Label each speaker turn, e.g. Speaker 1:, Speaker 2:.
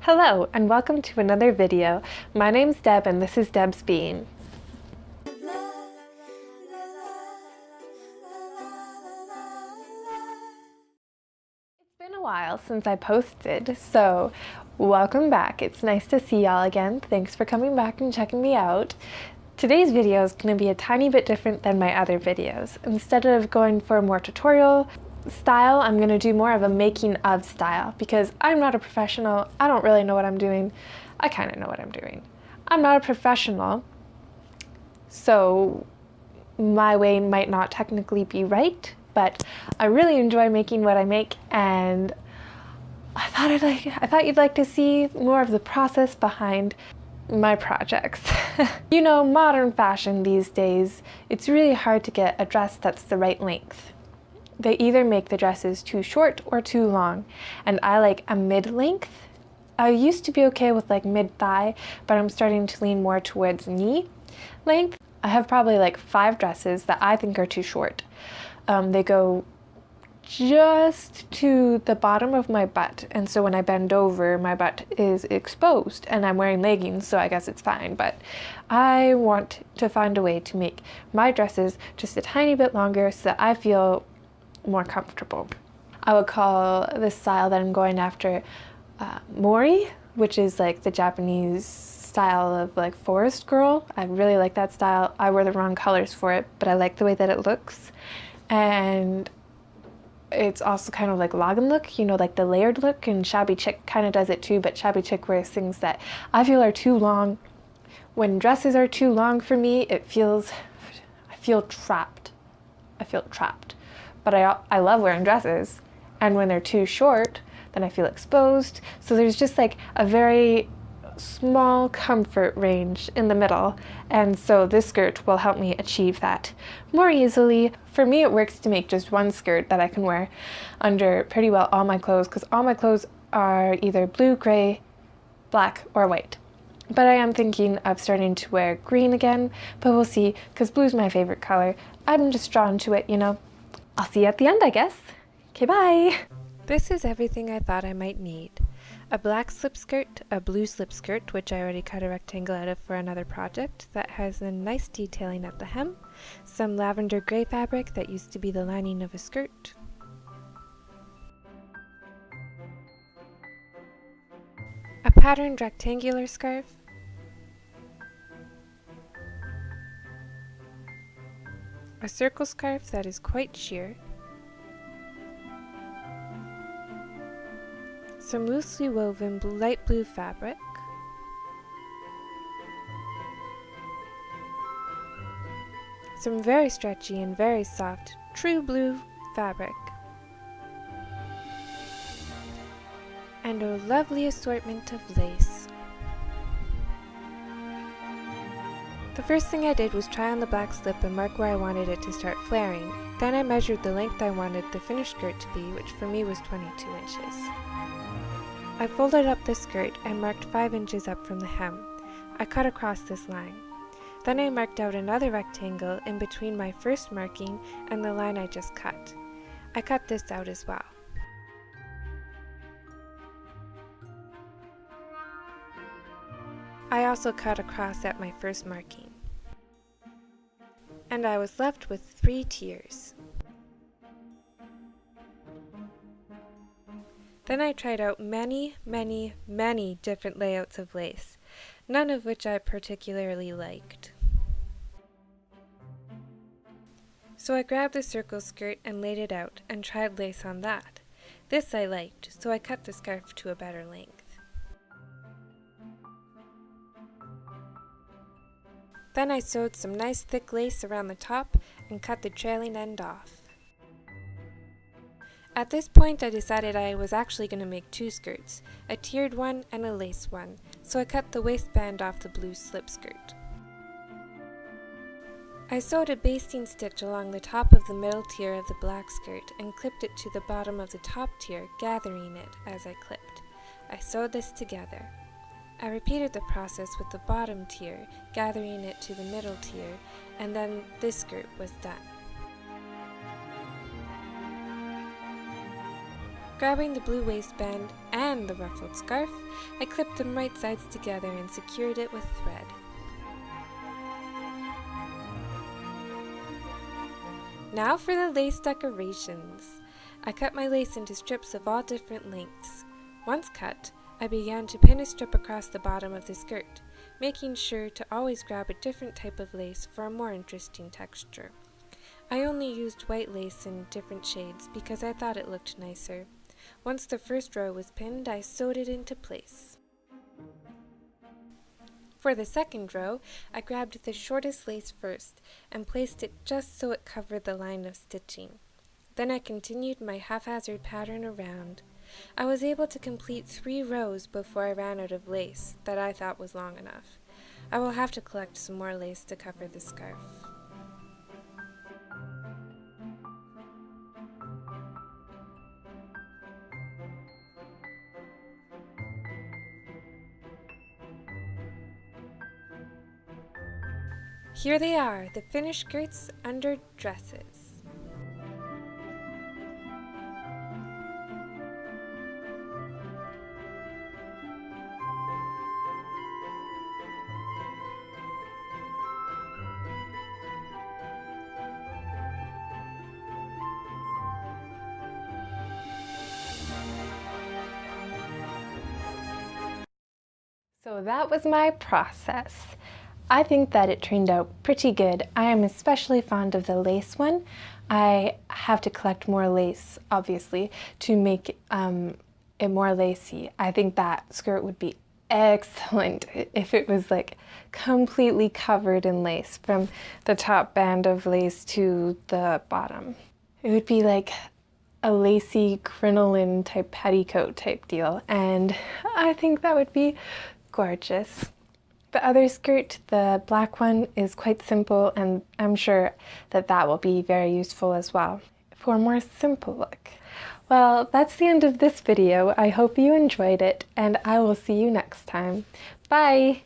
Speaker 1: Hello and welcome to another video. My name's Deb and this is Debsbeeing. It's been a while since I posted, so welcome back. It's nice to see y'all again. Thanks for coming back and checking me out. Today's video is going to be a tiny bit different than my other videos. Instead of going for a more tutorial style, I'm going to do more of a making of style because I'm not a professional. I don't really know what I'm doing. I kind of know what I'm doing. I'm not a professional, so my way might not technically be right, but I really enjoy making what I make, and I thought you'd like to see more of the process behind my projects. You know, modern fashion these days, it's really hard to get a dress that's the right length. They either make the dresses too short or too long, and I like a mid-length. I used to be okay with like mid-thigh, but I'm starting to lean more towards knee length. I have probably like 5 dresses that I think are too short. They go just to the bottom of my butt, and so when I bend over, my butt is exposed, and I'm wearing leggings, so I guess it's fine, but I want to find a way to make my dresses just a tiny bit longer so that I feel more comfortable. I would call this style that I'm going after Mori, which is like the Japanese style of like forest girl. I really like that style. I wear the wrong colors for it, but I like the way that it looks. And it's also kind of like Lagan look, you know, like the layered look, and Shabby Chick kind of does it too, but Shabby Chick wears things that I feel are too long. When dresses are too long for me, I feel trapped. I feel trapped. But I love wearing dresses, and when they're too short, then I feel exposed. So there's just like a very small comfort range in the middle, and so this skirt will help me achieve that more easily. For me, it works to make just one skirt that I can wear under pretty well all my clothes, because all my clothes are either blue, gray, black, or white. But I am thinking of starting to wear green again, but we'll see, because blue's my favorite color. I'm just drawn to it, you know. I'll see you at the end, I guess. Okay, bye! This is everything I thought I might need. A black slip skirt, a blue slip skirt, which I already cut a rectangle out of for another project that has a nice detailing at the hem, some lavender gray fabric that used to be the lining of a skirt, a patterned rectangular scarf, a circle scarf that is quite sheer, some loosely woven light blue fabric, some very stretchy and very soft true blue fabric, and a lovely assortment of lace. The first thing I did was try on the black slip and mark where I wanted it to start flaring. Then I measured the length I wanted the finished skirt to be, which for me was 22 inches. I folded up the skirt and marked 5 inches up from the hem. I cut across this line. Then I marked out another rectangle in between my first marking and the line I just cut. I cut this out as well. I also cut across at my first marking. And I was left with 3 tiers. Then I tried out many different layouts of lace, none of which I particularly liked. So I grabbed the circle skirt and laid it out and tried lace on that. This I liked, so I cut the scarf to a better length. Then I sewed some nice thick lace around the top and cut the trailing end off. At this point I decided I was actually going to make 2 skirts, a tiered one and a lace one, so I cut the waistband off the blue slip skirt. I sewed a basting stitch along the top of the middle tier of the black skirt and clipped it to the bottom of the top tier, gathering it as I clipped. I sewed this together. I repeated the process with the bottom tier, gathering it to the middle tier, and then this skirt was done. Grabbing the blue waistband and the ruffled scarf, I clipped them right sides together and secured it with thread. Now for the lace decorations. I cut my lace into strips of all different lengths. Once cut, I began to pin a strip across the bottom of the skirt, making sure to always grab a different type of lace for a more interesting texture. I only used white lace in different shades because I thought it looked nicer. Once the first row was pinned, I sewed it into place. For the second row, I grabbed the shortest lace first and placed it just so it covered the line of stitching. Then I continued my haphazard pattern around. I was able to complete 3 rows before I ran out of lace that I thought was long enough. I will have to collect some more lace to cover the scarf. Here they are, the finished skirts under dresses. So that was my process. I think that it turned out pretty good. I am especially fond of the lace one. I have to collect more lace, obviously, to make it more lacy. I think that skirt would be excellent if it was like completely covered in lace from the top band of lace to the bottom. It would be like a lacy crinoline type petticoat type deal, and I think that would be gorgeous. The other skirt, the black one, is quite simple, and I'm sure that that will be very useful as well for a more simple look. Well, that's the end of this video. I hope you enjoyed it, and I will see you next time. Bye!